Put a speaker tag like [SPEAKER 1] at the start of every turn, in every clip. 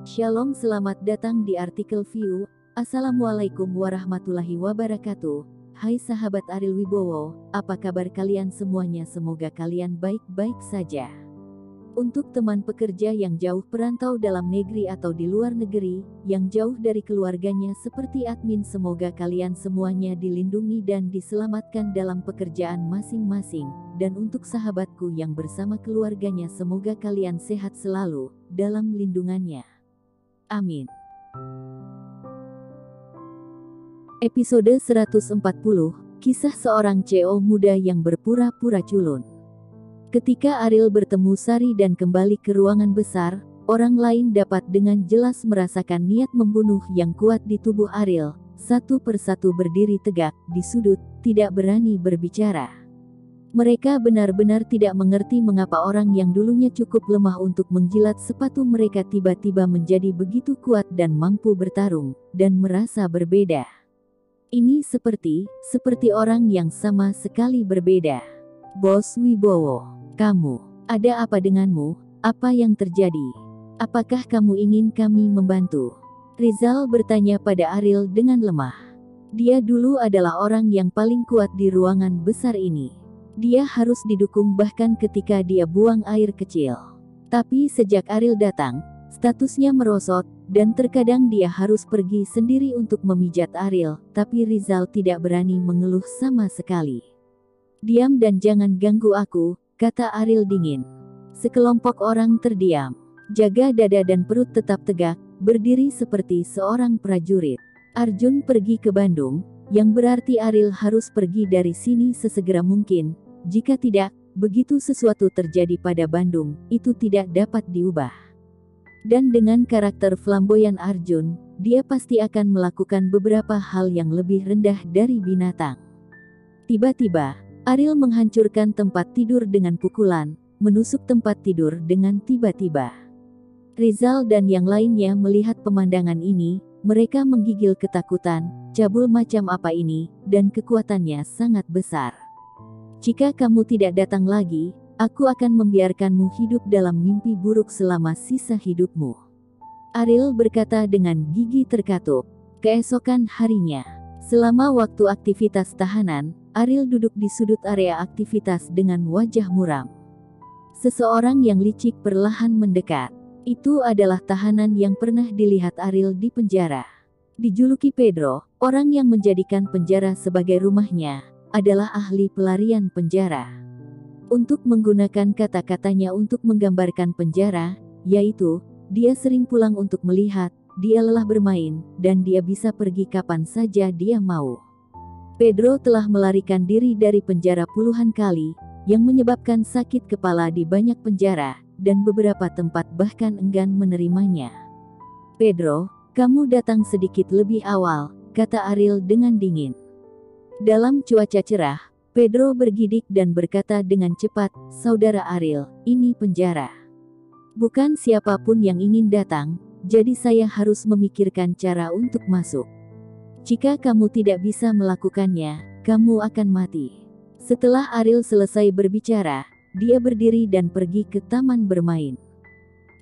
[SPEAKER 1] Shalom, selamat datang di artikel View. Assalamualaikum warahmatullahi wabarakatuh. Hai sahabat Ariel Wibowo, apa kabar kalian semuanya? Semoga kalian baik-baik saja. Untuk teman pekerja yang jauh perantau dalam negeri atau di luar negeri, yang jauh dari keluarganya seperti admin, semoga kalian semuanya dilindungi dan diselamatkan dalam pekerjaan masing-masing. Dan untuk sahabatku yang bersama keluarganya, semoga kalian sehat selalu dalam lindungannya. Amin. Episode 140, kisah seorang CEO muda yang berpura-pura culun. Ketika Ariel bertemu Sari dan kembali ke ruangan besar, orang lain dapat dengan jelas merasakan niat membunuh yang kuat di tubuh Ariel. Satu persatu berdiri tegak di sudut, tidak berani berbicara. Mereka benar-benar tidak mengerti mengapa orang yang dulunya cukup lemah untuk menjilat sepatu mereka tiba-tiba menjadi begitu kuat dan mampu bertarung, dan merasa berbeda. Ini seperti orang yang sama sekali berbeda. Bos Wibowo, kamu, ada apa denganmu? Apa yang terjadi? Apakah kamu ingin kami membantu? Rizal bertanya pada Ariel dengan lemah. Dia dulu adalah orang yang paling kuat di ruangan besar ini. Dia harus didukung bahkan ketika dia buang air kecil. Tapi sejak Ariel datang, statusnya merosot, dan terkadang dia harus pergi sendiri untuk memijat Ariel, tapi Rizal tidak berani mengeluh sama sekali. Diam dan jangan ganggu aku, kata Ariel dingin. Sekelompok orang terdiam. Jaga dada dan perut tetap tegak, berdiri seperti seorang prajurit. Arjun pergi ke Bandung, yang berarti Ariel harus pergi dari sini sesegera mungkin. Jika tidak, begitu sesuatu terjadi pada Bandung, itu tidak dapat diubah. Dan dengan karakter flamboyan Arjun, dia pasti akan melakukan beberapa hal yang lebih rendah dari binatang. Tiba-tiba, Ariel menghancurkan tempat tidur dengan pukulan, menusuk tempat tidur dengan tiba-tiba. Rizal dan yang lainnya melihat pemandangan ini, mereka menggigil ketakutan, cabul macam apa ini, dan kekuatannya sangat besar. Jika kamu tidak datang lagi, aku akan membiarkanmu hidup dalam mimpi buruk selama sisa hidupmu. Ariel berkata dengan gigi terkatup. Keesokan harinya, selama waktu aktivitas tahanan, Ariel duduk di sudut area aktivitas dengan wajah muram. Seseorang yang licik perlahan mendekat. Itu adalah tahanan yang pernah dilihat Ariel di penjara. Dijuluki Pedro, orang yang menjadikan penjara sebagai rumahnya, adalah ahli pelarian penjara. Untuk menggunakan kata-katanya untuk menggambarkan penjara, yaitu, dia sering pulang untuk melihat, dia lelah bermain, dan dia bisa pergi kapan saja dia mau. Pedro telah melarikan diri dari penjara puluhan kali, yang menyebabkan sakit kepala di banyak penjara, dan beberapa tempat bahkan enggan menerimanya. Pedro, kamu datang sedikit lebih awal, kata Ariel dengan dingin. Dalam cuaca cerah, Pedro bergidik dan berkata dengan cepat, saudara Ariel, ini penjara. Bukan siapapun yang ingin datang, jadi saya harus memikirkan cara untuk masuk. Jika kamu tidak bisa melakukannya, kamu akan mati. Setelah Ariel selesai berbicara, dia berdiri dan pergi ke taman bermain.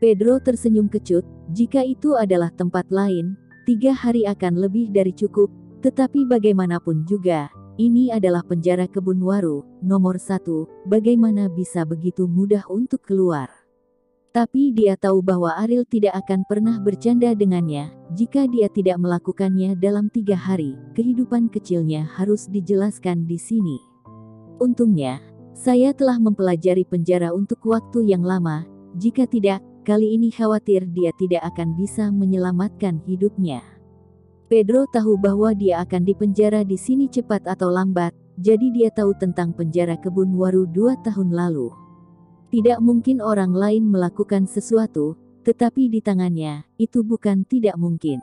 [SPEAKER 1] Pedro tersenyum kecut, jika itu adalah tempat lain, 3 hari akan lebih dari cukup. Tetapi bagaimanapun juga, ini adalah penjara Kebun Waru, nomor 1, bagaimana bisa begitu mudah untuk keluar. Tapi dia tahu bahwa Ariel tidak akan pernah bercanda dengannya, jika dia tidak melakukannya dalam 3 hari, kehidupan kecilnya harus dijelaskan di sini. Untungnya, saya telah mempelajari penjara untuk waktu yang lama, jika tidak, kali ini khawatir dia tidak akan bisa menyelamatkan hidupnya. Pedro tahu bahwa dia akan dipenjara di sini cepat atau lambat, jadi dia tahu tentang penjara Kebun Waru 2 tahun lalu. Tidak mungkin orang lain melakukan sesuatu, tetapi di tangannya, itu bukan tidak mungkin.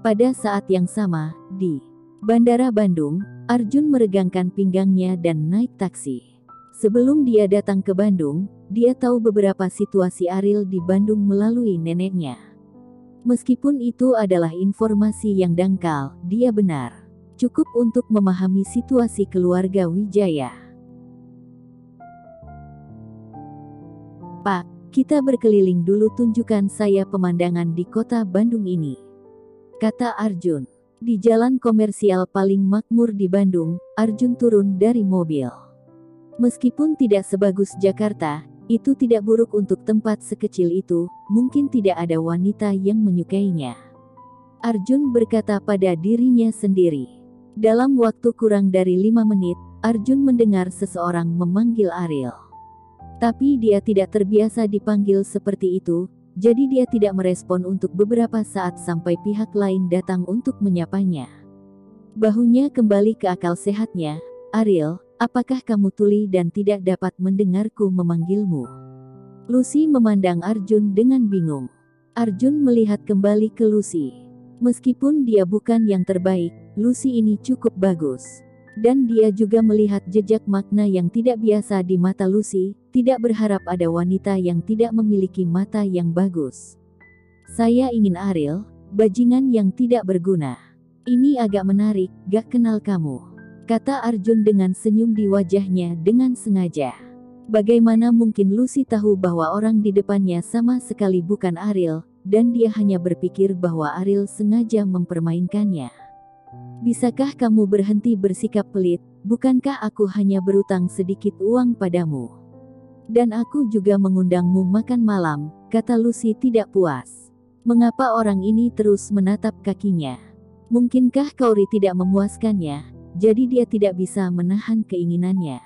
[SPEAKER 1] Pada saat yang sama, di Bandara Bandung, Arjun meregangkan pinggangnya dan naik taksi. Sebelum dia datang ke Bandung, dia tahu beberapa situasi Ariel di Bandung melalui neneknya. Meskipun itu adalah informasi yang dangkal, dia benar. Cukup untuk memahami situasi keluarga Wijaya. Pak, Kita berkeliling dulu, tunjukkan saya pemandangan di kota Bandung ini, kata Arjun. Di jalan komersial paling makmur di Bandung, Arjun turun dari mobil. Meskipun tidak sebagus Jakarta, itu tidak buruk untuk tempat sekecil itu, mungkin tidak ada wanita yang menyukainya. Arjun berkata pada dirinya sendiri. Dalam waktu kurang dari 5 menit, Arjun mendengar seseorang memanggil Ariel. Tapi dia tidak terbiasa dipanggil seperti itu, jadi dia tidak merespon untuk beberapa saat sampai pihak lain datang untuk menyapanya. Bahunya kembali ke akal sehatnya. Ariel, apakah kamu tuli dan tidak dapat mendengarku memanggilmu? Lucy memandang Arjun dengan bingung. Arjun melihat kembali ke Lucy. Meskipun dia bukan yang terbaik, Lucy ini cukup bagus. Dan dia juga melihat jejak makna yang tidak biasa di mata Lucy, tidak berharap ada wanita yang tidak memiliki mata yang bagus. Saya ingin Ariel, bajingan yang tidak berguna. Ini agak menarik, gak kenal kamu, kata Arjun dengan senyum di wajahnya dengan sengaja. Bagaimana mungkin Lucy tahu bahwa orang di depannya sama sekali bukan Ariel, dan dia hanya berpikir bahwa Ariel sengaja mempermainkannya. Bisakah kamu berhenti bersikap pelit? Bukankah aku hanya berutang sedikit uang padamu? Dan aku juga mengundangmu makan malam, kata Lucy tidak puas. Mengapa orang ini terus menatap kakinya? Mungkinkah Kauri tidak memuaskannya, jadi dia tidak bisa menahan keinginannya?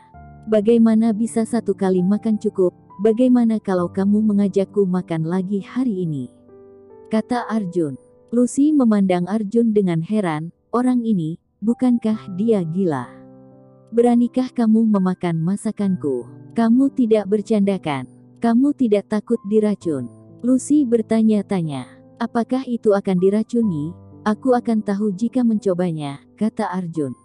[SPEAKER 1] Bagaimana bisa satu kali makan cukup? Bagaimana kalau kamu mengajakku makan lagi hari ini? Kata Arjun. Lucy memandang Arjun dengan heran. Orang ini, bukankah dia gila? Beranikah kamu memakan masakanku? Kamu tidak bercandakan? Kamu tidak takut diracun? Lucy bertanya-tanya. Apakah itu akan diracuni? Aku akan tahu jika mencobanya, kata Arjun.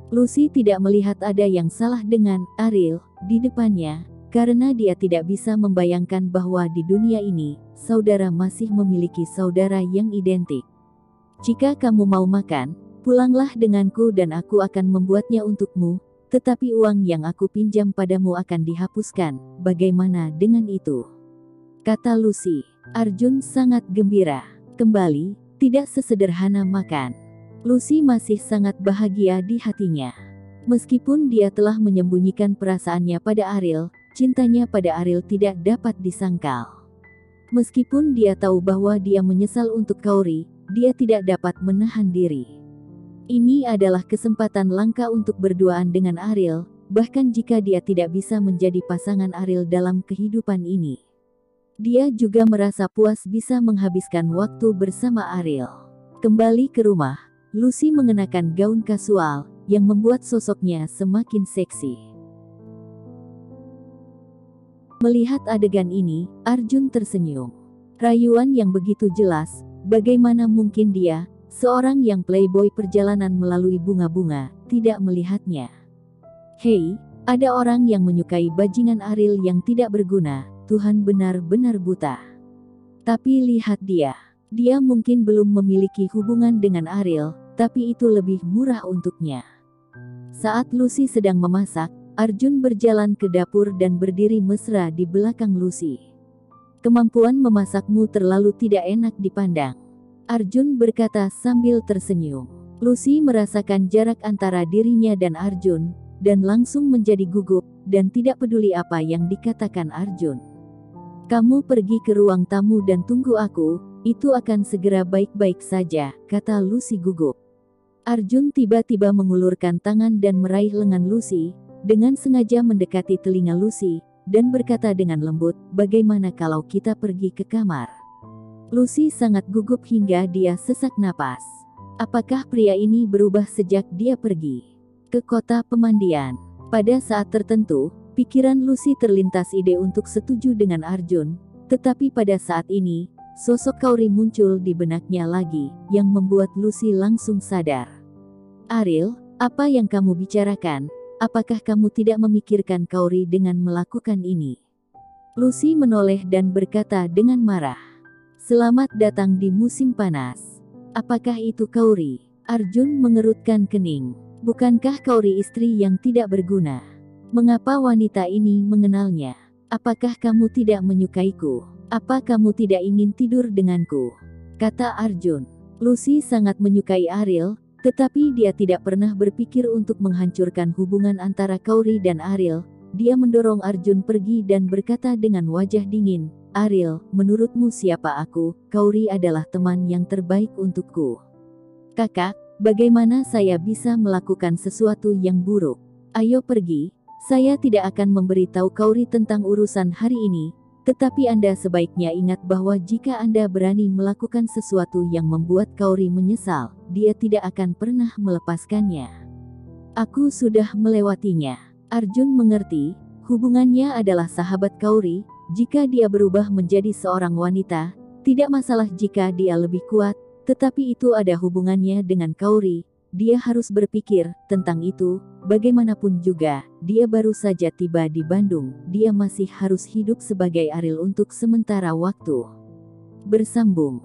[SPEAKER 1] Lucy tidak melihat ada yang salah dengan Ariel di depannya, karena dia tidak bisa membayangkan bahwa di dunia ini, saudara masih memiliki saudara yang identik. Jika kamu mau makan, pulanglah denganku dan aku akan membuatnya untukmu, tetapi uang yang aku pinjam padamu akan dihapuskan. Bagaimana dengan itu? Kata Lucy. Arjun sangat gembira. Kembali, tidak sesederhana makan. Lucy masih sangat bahagia di hatinya. Meskipun dia telah menyembunyikan perasaannya pada Ariel, cintanya pada Ariel tidak dapat disangkal. Meskipun dia tahu bahwa dia menyesal untuk Kauri, dia tidak dapat menahan diri. Ini adalah kesempatan langka untuk berduaan dengan Ariel, bahkan jika dia tidak bisa menjadi pasangan Ariel dalam kehidupan ini. Dia juga merasa puas bisa menghabiskan waktu bersama Ariel. Kembali ke rumah, Lucy mengenakan gaun kasual, yang membuat sosoknya semakin seksi. Melihat adegan ini, Arjun tersenyum. Rayuan yang begitu jelas. Bagaimana mungkin dia, seorang yang playboy perjalanan melalui bunga-bunga, tidak melihatnya? Hei, ada orang yang menyukai bajingan Ariel yang tidak berguna. Tuhan benar-benar buta. Tapi lihat dia. Dia mungkin belum memiliki hubungan dengan Ariel, tapi itu lebih murah untuknya. Saat Lucy sedang memasak, Arjun berjalan ke dapur dan berdiri mesra di belakang Lucy. Kemampuan memasakmu terlalu tidak enak dipandang, Arjun berkata sambil tersenyum. Lucy merasakan jarak antara dirinya dan Arjun, dan langsung menjadi gugup, dan tidak peduli apa yang dikatakan Arjun. Kamu pergi ke ruang tamu dan tunggu aku, itu akan segera baik-baik saja, kata Lucy gugup. Arjun tiba-tiba mengulurkan tangan dan meraih lengan Lucy, dengan sengaja mendekati telinga Lucy, dan berkata dengan lembut, bagaimana kalau kita pergi ke kamar? Lucy sangat gugup hingga dia sesak napas. Apakah pria ini berubah sejak dia pergi ke kota pemandian? Pada saat tertentu, pikiran Lucy terlintas ide untuk setuju dengan Arjun, tetapi pada saat ini, sosok Kauri muncul di benaknya lagi, yang membuat Lucy langsung sadar. Ariel, apa yang kamu bicarakan? Apakah kamu tidak memikirkan Kauri dengan melakukan ini? Lucy menoleh dan berkata dengan marah. Selamat datang di musim panas. Apakah itu Kauri? Arjun mengerutkan kening. Bukankah Kauri istri yang tidak berguna? Mengapa wanita ini mengenalnya? Apakah kamu tidak menyukaiku? Apa kamu tidak ingin tidur denganku? Kata Arjun. Lucy sangat menyukai Ariel, tetapi dia tidak pernah berpikir untuk menghancurkan hubungan antara Kauri dan Ariel. Dia mendorong Arjun pergi dan berkata dengan wajah dingin, "Ariel, menurutmu siapa aku? Kauri adalah teman yang terbaik untukku. Kakak, bagaimana saya bisa melakukan sesuatu yang buruk? Ayo pergi. Saya tidak akan memberitahu Kauri tentang urusan hari ini, tetapi Anda sebaiknya ingat bahwa jika Anda berani melakukan sesuatu yang membuat Kauri menyesal, dia tidak akan pernah melepaskannya. Aku sudah melewatinya." Arjun mengerti, hubungannya adalah sahabat Kauri. Jika dia berubah menjadi seorang wanita, tidak masalah jika dia lebih kuat, tetapi itu ada hubungannya dengan Kauri. Dia harus berpikir tentang itu. Bagaimanapun juga, dia baru saja tiba di Bandung. Dia masih harus hidup sebagai Ariel untuk sementara waktu. Bersambung.